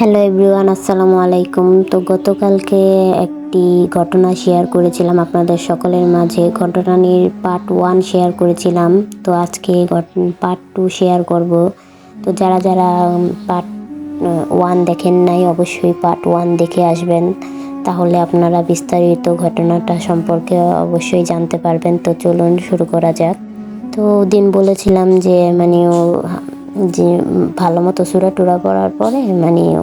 Hello everyone, আসসালামু আলাইকুম। তো গতকালকে একটি ঘটনা শেয়ার করেছিলাম আপনাদের সকলের মাঝে। ঘটনাটির পার্ট 1 শেয়ার করেছিলাম, তো আজকে পার্ট 2 শেয়ার করব। তো যারা যারা পার্ট 1 দেখেন নাই অবশ্যই পার্ট 1 দেখে আসবেন, তাহলে আপনারা বিস্তারিত ঘটনাটা সম্পর্কে অবশ্যই জানতে পারবেন। তো চলুন শুরু করা যাক। তো দিন বলেছিলাম যে যে ভালো মতো সূরা টুরা পড়ার পরে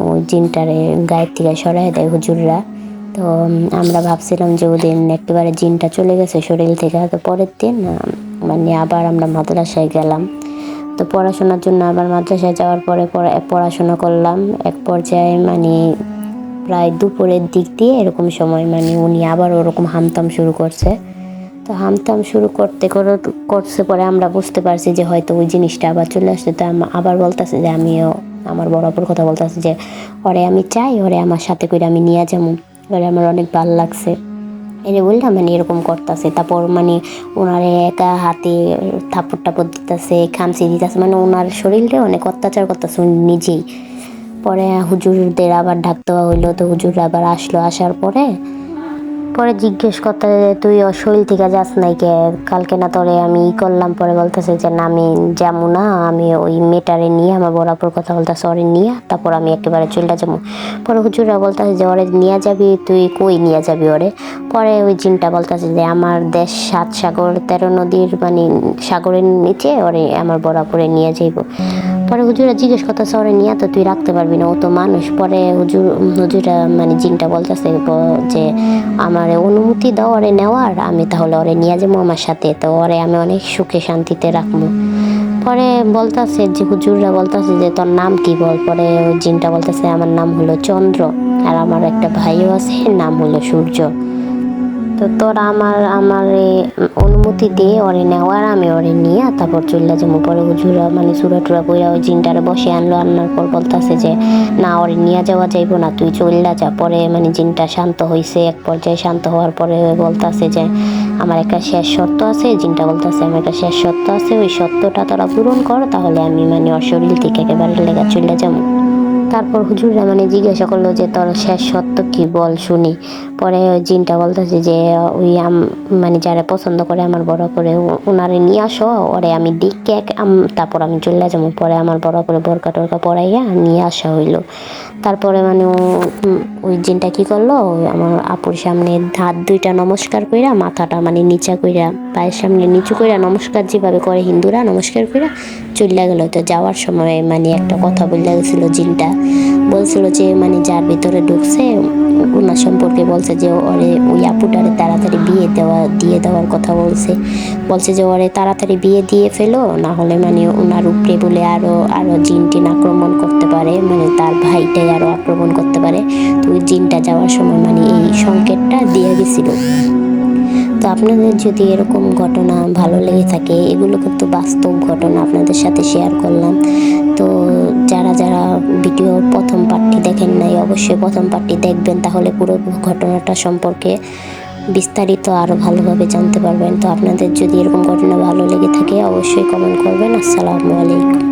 ওই জিনটারে গায়ের থেকে সরাই দেয় হুজুররা। তো আমরা ভাবছিলাম যে ওদিন একেবারে জিনটা চলে গেছে শরীর থেকে। তো পরের দিন আবার আমরা মাদ্রাসায় গেলাম। তো পড়াশোনার জন্য আবার মাদ্রাসায় যাওয়ার পরে পড়াশোনা করলাম। এক পর্যায়ে প্রায় দুপুরের দিক দিয়ে এরকম সময় উনি আবার ওরকম হামতাম শুরু করছে। তো হামতাম শুরু করছে পরে আমরা বুঝতে পারছি যে হয়তো ওই জিনিসটা আবার চলে আসছে। তো আবার বলতেছে যে আমিও আমার বরাবর কথা বলতেছে যে ওরে আমি চাই, ওরে আমার সাথে করে আমি নিয়ে যাবো, ওরে আমার অনেক ভালো লাগছে এনে বললাম। এরকম করতেছে। তারপর ওনারে একা হাতে থাপড় টাপড় দিতেছে, খামচি দিতেছে, ওনার শরীরে অনেক অত্যাচার করতেছে নিজেই। পরে হুজুরদের আবার ডাক দেওয়া হইলো। তো হুজুর আবার আসলো। আসার পরে জিজ্ঞেস করতে, তুই ওর শরীর থেকে যাস নাই কে? কালকে না তোরে আমি করলাম। পরে বলতেছে যে না, আমি যাবো না, আমি ওই মেটারে নিয়ে আমার বরাবর কথা বলতেছে, ওরে নিয়ে তারপর আমি একেবারে চলে যাবো। পরে হুজুরা বলতেছে যে ওরে নিয়ে যাবি, তুই কই নিয়ে যাবি ওরে? পরে ওই জিনটা বলতেছে যে আমার দেশ 7 সাগর 13 নদীর সাগরের নিচে ওরে আমার বরাবরে নিয়ে যাইব। পরে হুজুরা জিজ্ঞেস করতেছে ওরে নিয়ে তো তুই রাখতে পারবি না, ও তো মানুষ। পরে হুজুরা জিনটা বলতেছে যে আমার অনুমতি দাও ওরে নেওয়ার, আমি তাহলে ওরে নিয়ে যাবো আমার সাথে, তো ওরে আমি অনেক সুখে শান্তিতে রাখবো। পরে বলতেছে যে হুজুররা বলতেছে যে তোর নাম কি বল? পরে ওই জিনটা বলতেছে আমার নাম হলো চন্দ্র, আর আমার একটা ভাইও আছে, নাম হলো সূর্য। তো তোরা আমার অনুমতি দিয়ে ওরে নেওয়ার, আমি ওরে নিয়ে তারপর চলে যাবো। পরে হুজুরা সুরা টুরা কইরা ওই জিনটারে বসে আনলো। আনার পর বলতেছে যে না, ওরে নিয়ে যাওয়া যাইবো না, তুই চলে যা। পরে জিনটা শান্ত হয়েছে। এক পর্যায়ে শান্ত হওয়ার পরে বলতেছে যে আমার একটা শেষ শর্ত আছে। জিনটা বলতেছে আমার একটা শেষ শর্ত আছে, ওই সত্যটা তোরা পূরণ কর, তাহলে আমি ওর শরীর থেকে একেবারে লেগা চলে যাবো। তারপর হুজুররা জিজ্ঞাসা করলো যে তোর শেষ সত্য কি, বল শুনি। পরে ওই জিনটা বলতেছে যে ওই যারা পছন্দ করে আমার বড় করে ওনারে নিয়ে আসো, ওরে আমি দেখে তারপর আমি চলে যাবো। পরে আমার বড় করে বোরকা টোরকা পরাইয়া নিয়ে আসা হইলো। তারপরে ওই জিনটা কি করলো, আমার আপুর সামনে হাত দুইটা নমস্কার কইরা, মাথাটা নিচা কইরা, পায়ের সামনে নিচু কইরা নমস্কার যেভাবে করে হিন্দুরা নমস্কার কইরা চলে গেল। তো যাওয়ার সময় একটা কথা বলে গেছিল জিনটা। বলছিল যে যার ভিতরে ঢুকছে ওনার সম্পর্কে বলছে যে ওরে ওই আপুটারে তাড়াতাড়ি দিয়ে দেওয়ার কথা বলছে যে ওরে তাড়াতাড়ি বিয়ে দিয়ে ফেলো, না হলে ওনার উপরে বলে আরো জিন টিন আক্রমণ করতে পারে, তার ভাইটাই আরো আক্রমণ করতে পারে। তো ওই জিনটা যাওয়ার সময় এই সংকেতটা দিয়ে গেছিল। তো আপনাদের যদি এরকম ঘটনা ভালো লেগে থাকে, এগুলো কিন্তু বাস্তব ঘটনা আপনাদের সাথে শেয়ার করলাম। তো যারা যারা ভিডিও প্রথম পার্টটি দেখেন নাই অবশ্যই প্রথম পার্টটি দেখবেন, তাহলে পুরো ঘটনাটা সম্পর্কে বিস্তারিত আরও ভালোভাবে জানতে পারবেন। তো আপনাদের যদি এরকম ঘটনা ভালো লেগে থাকে অবশ্যই কমেন্ট করবেন। আসসালামু আলাইকুম।